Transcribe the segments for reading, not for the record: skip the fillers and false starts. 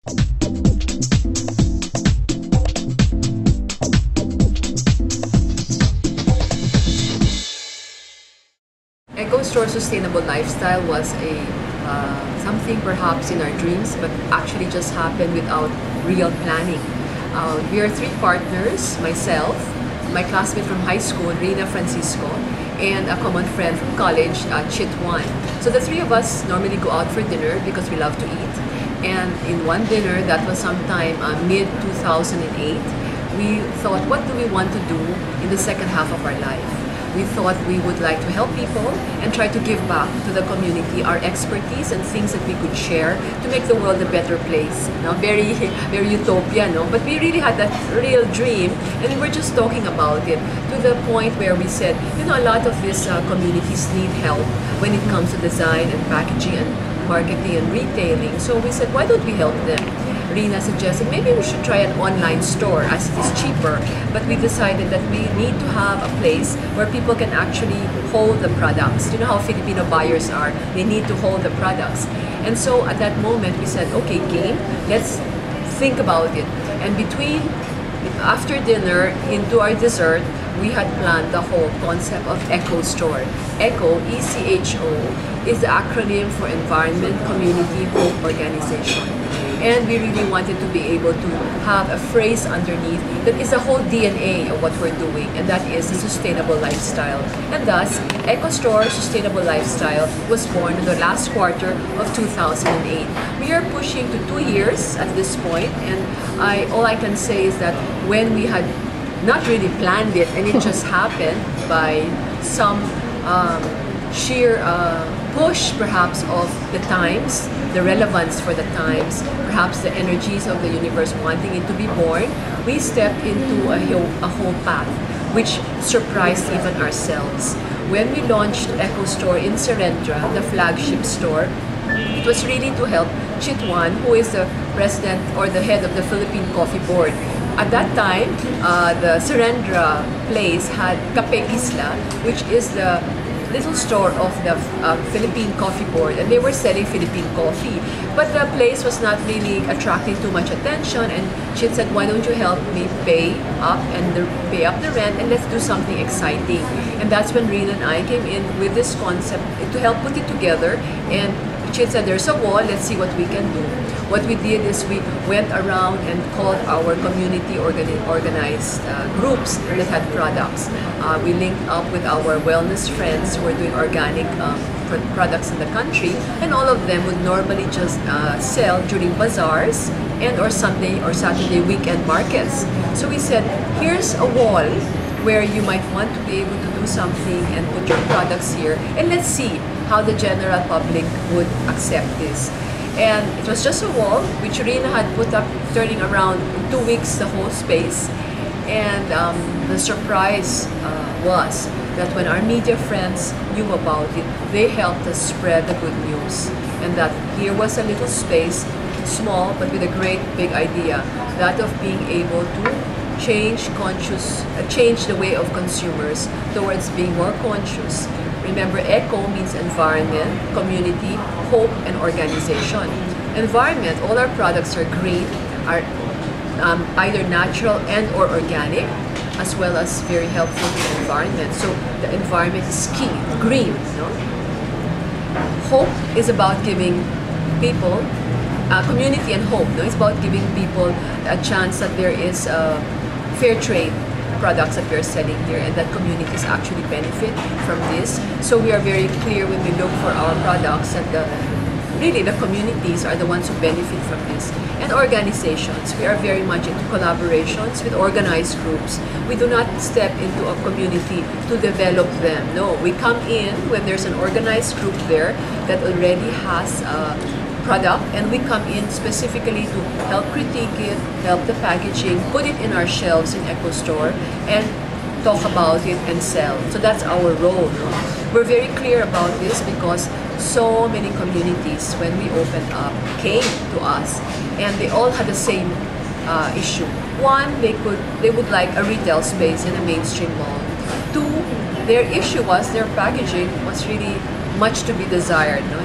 Echostore sustainable lifestyle was a something perhaps in our dreams, but actually just happened without real planning. We are three partners: myself, my classmate from high school, Reena Francisco, and a common friend from college, Chit Juan. So the three of us normally go out for dinner because we love to eat. And in one dinner that was sometime mid 2008, we thought, what do we want to do in the second half of our life? We thought we would like to help people and try to give back to the community our expertise and things that we could share to make the world a better place. Now, very, very utopia, no? But we really had that real dream, and we were just talking about it to the point where we said, you know, a lot of these communities need help when it comes to design and packaging and marketing and retailing. So we said, why don't we help them? Reena suggested maybe we should try an online store as it is cheaper, but we decided that we need to have a place where people can actually hold the products. You know how Filipino buyers are, they need to hold the products. And so at that moment we said, okay, game, let's think about it. And after dinner into our dessert, we had planned the whole concept of Echostore. Echo, E-C-H-O, is the acronym for Environment, Community, Hope Organization. And we really wanted to be able to have a phrase underneath that is the whole DNA of what we're doing, and that is the sustainable lifestyle. And thus, Echostore Sustainable Lifestyle was born in the last quarter of 2008. We are pushing to 2 years at this point, and all I can say is that when we had not really planned it, and it just happened by some sheer push perhaps of the times, the relevance for the times, perhaps the energies of the universe wanting it to be born, we stepped into a whole path which surprised even ourselves. When we launched Echostore in Serendra, the flagship store, it was really to help Chit Juan, who is the president or the head of the Philippine Coffee Board. At that time, the Serendra place had Cafe Isla, which is the little store of the Philippine Coffee Board, and they were selling Philippine coffee. But the place was not really attracting too much attention, and she said, why don't you help me pay up the rent, and let's do something exciting. And that's when Reena and I came in with this concept to help put it together. And she said, there's a wall, let's see what we can do. What we did is we went around and called our community organized groups that had products. We linked up with our wellness friends who are doing organic products in the country, and all of them would normally just sell during bazaars and or Sunday or Saturday weekend markets. So we said, here's a wall where you might want to be able to do something and put your products here, and let's see how the general public would accept this. And it was just a wall which Reena had put up, turning around in 2 weeks the whole space. And the surprise was that when our media friends knew about it, they helped us spread the good news. And that here was a little space, small but with a great big idea, that of being able to change the way of consumers towards being more conscious. Remember, eco means environment, community, hope, and organization. Environment, all our products are green, are either natural and or organic, as well as very helpful to the environment. So the environment is key, green. No? Hope is about giving people, community and hope. No? It's about giving people a chance that there is fair trade products that we're selling here, and that communities actually benefit from this. So we are very clear when we look for our products that really the communities are the ones who benefit from this. And organizations, we are very much into collaborations with organized groups. We do not step into a community to develop them. No, we come in when there's an organized group there that already has product, and we come in specifically to help critique it, help the packaging, put it in our shelves in Echostore, and talk about it and sell. So that's our role. No? We're very clear about this because so many communities, when we opened up, came to us, and they all had the same issue. One, they would like a retail space in a mainstream mall. Two, their issue was their packaging was really much to be desired. No?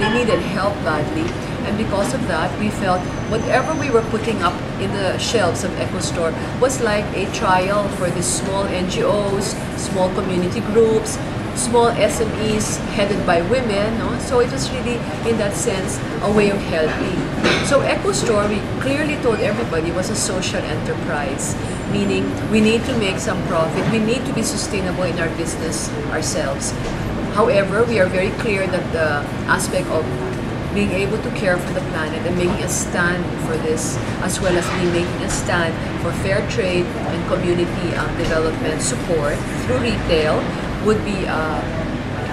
They needed help badly. And because of that, we felt whatever we were putting up in the shelves of Echostore was like a trial for these small NGOs, small community groups, small SMEs headed by women. No? So it was really, in that sense, a way of helping. So Echostore, we clearly told everybody, was a social enterprise, meaning we need to make some profit. We need to be sustainable in our business ourselves. However, we are very clear that the aspect of being able to care for the planet and making a stand for this, as well as making a stand for fair trade and community development support through retail, would be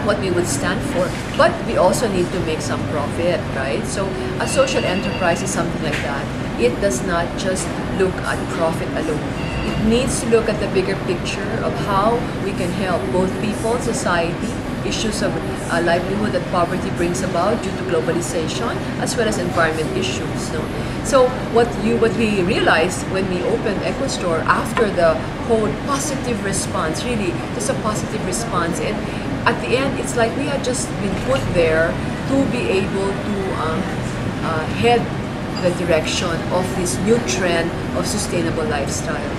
what we would stand for. But we also need to make some profit, right? So a social enterprise is something like that. It does not just look at profit alone. It needs to look at the bigger picture of how we can help both people, society, issues of livelihood that poverty brings about due to globalization, as well as environment issues. No? So what we realized when we opened Echostore, after the whole positive response, really just a positive response, and at the end it's like we had just been put there to be able to head the direction of this new trend of sustainable lifestyle.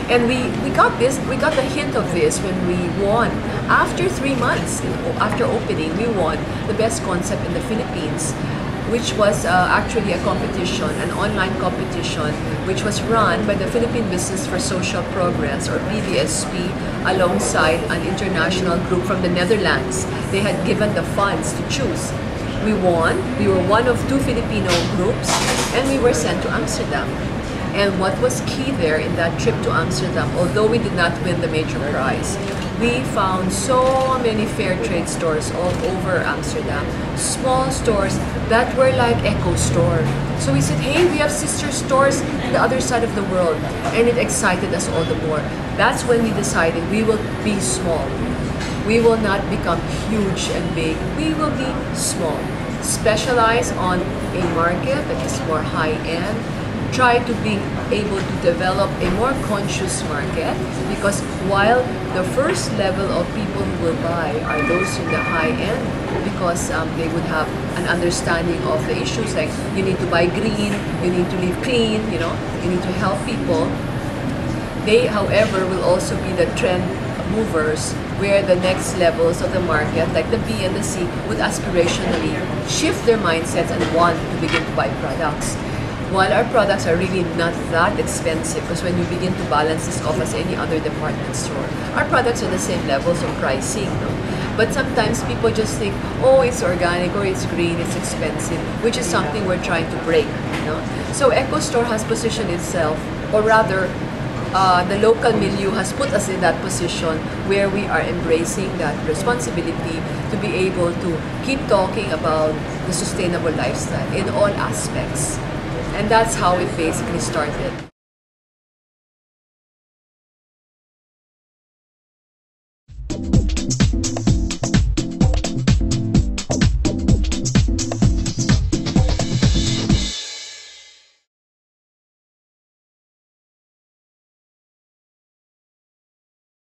And we got the hint of this when we won. After 3 months, after opening, we won the best concept in the Philippines, which was actually a competition, an online competition, which was run by the Philippine Business for Social Progress, or PBSP, alongside an international group from the Netherlands. They had given the funds to choose. We won. We were one of 2 Filipino groups, and we were sent to Amsterdam. And what was key there in that trip to Amsterdam, although we did not win the major prize, we found so many fair trade stores all over Amsterdam, small stores that were like Echostore. So we said, hey, we have sister stores on the other side of the world, and it excited us all the more. That's when we decided we will be small. We will not become huge and big. We will be small, specialize on a market that is more high-end, try to be able to develop a more conscious market, because while the first level of people who will buy are those in the high end, because they would have an understanding of the issues, like you need to buy green, you need to live clean, you know, you need to help people. They, however, will also be the trend movers, where the next levels of the market, like the B and the C, would aspirationally shift their mindsets and want to begin to buy products. While our products are really not that expensive, because when you begin to balance this off as any other department store, our products are the same levels of pricing. No? But sometimes people just think, oh, it's organic or it's green, it's expensive, which is something we're trying to break. You know? So Echostore has positioned itself, or rather, the local milieu has put us in that position where we are embracing that responsibility to be able to keep talking about the sustainable lifestyle in all aspects. And that's how it basically started.